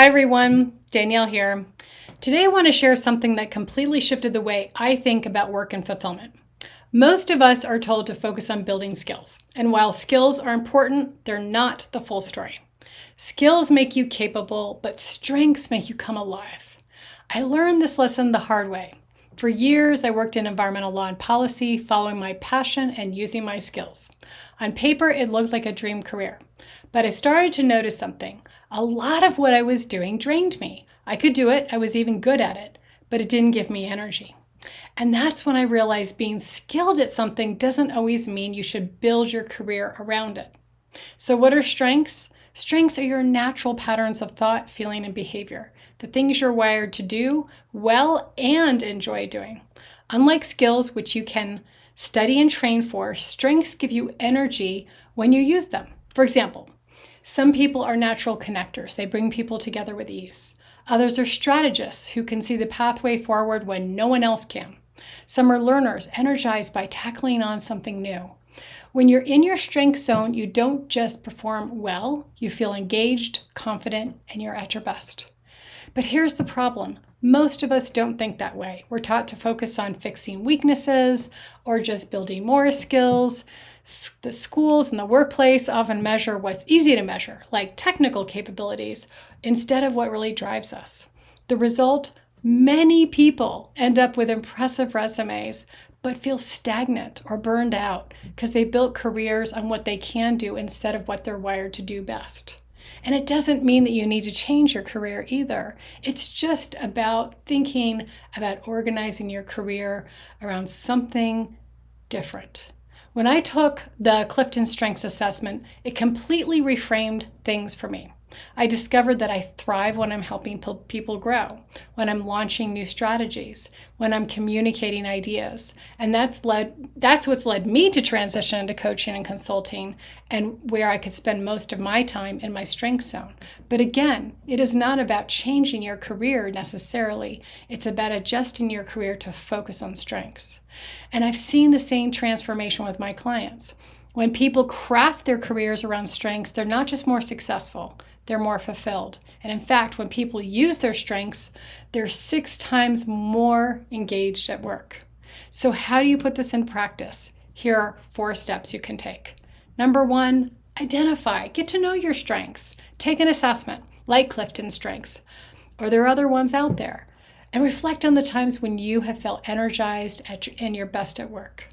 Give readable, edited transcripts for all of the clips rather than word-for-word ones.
Hi everyone, Danielle here. Today I want to share something that completely shifted the way I think about work and fulfillment. Most of us are told to focus on building skills, and while skills are important, they're not the full story. Skills make you capable, but strengths make you come alive. I learned this lesson the hard way. For years, I worked in environmental law and policy, following my passion and using my skills. On paper, it looked like a dream career, but I started to notice something. A lot of what I was doing drained me. I could do it, I was even good at it, but it didn't give me energy. And that's when I realized being skilled at something doesn't always mean you should build your career around it. So what are strengths? Strengths are your natural patterns of thought, feeling, and behavior, the things you're wired to do well and enjoy doing. Unlike skills, which you can study and train for, strengths give you energy when you use them. For example, some people are natural connectors. They bring people together with ease. Others are strategists who can see the pathway forward when no one else can. Some are learners, energized by tackling on something new. When you're in your strength zone, you don't just perform well, you feel engaged, confident, and you're at your best. But here's the problem. Most of us don't think that way. We're taught to focus on fixing weaknesses or just building more skills. The schools and the workplace often measure what's easy to measure, like technical capabilities, instead of what really drives us. The result, many people end up with impressive resumes, but feel stagnant or burned out because they built careers on what they can do instead of what they're wired to do best. And it doesn't mean that you need to change your career either. It's just about thinking about organizing your career around something different. When I took the Clifton Strengths Assessment, it completely reframed things for me. I discovered that I thrive when I'm helping people grow, when I'm launching new strategies, when I'm communicating ideas. And that's what's led me to transition into coaching and consulting, and where I could spend most of my time in my strength zone. But again, it is not about changing your career necessarily. It's about adjusting your career to focus on strengths. And I've seen the same transformation with my clients. When people craft their careers around strengths, they're not just more successful, they're more fulfilled. And in fact, when people use their strengths, they're 6 times more engaged at work. So how do you put this in practice? Here are 4 steps you can take. Number 1, identify, get to know your strengths. Take an assessment like Clifton Strengths, or there are other ones out there, and reflect on the times when you have felt energized and your best at work.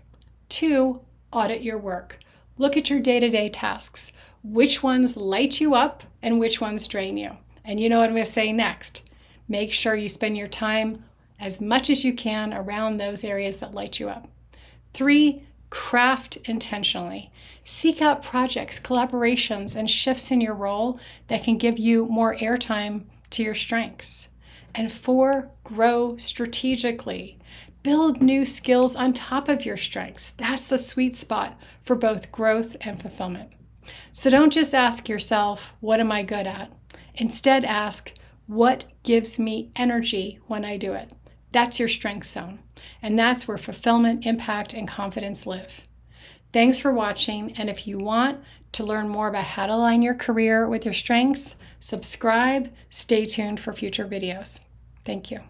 2, audit your work. Look at your day-to-day tasks. Which ones light you up and which ones drain you? And you know what I'm going to say next. Make sure you spend your time as much as you can around those areas that light you up. 3, craft intentionally. Seek out projects, collaborations, and shifts in your role that can give you more airtime to your strengths. And 4, grow strategically. Build new skills on top of your strengths. That's the sweet spot for both growth and fulfillment. So don't just ask yourself, what am I good at? Instead ask, what gives me energy when I do it? That's your strength zone. And that's where fulfillment, impact, and confidence live. Thanks for watching. And if you want to learn more about how to align your career with your strengths, subscribe, stay tuned for future videos. Thank you.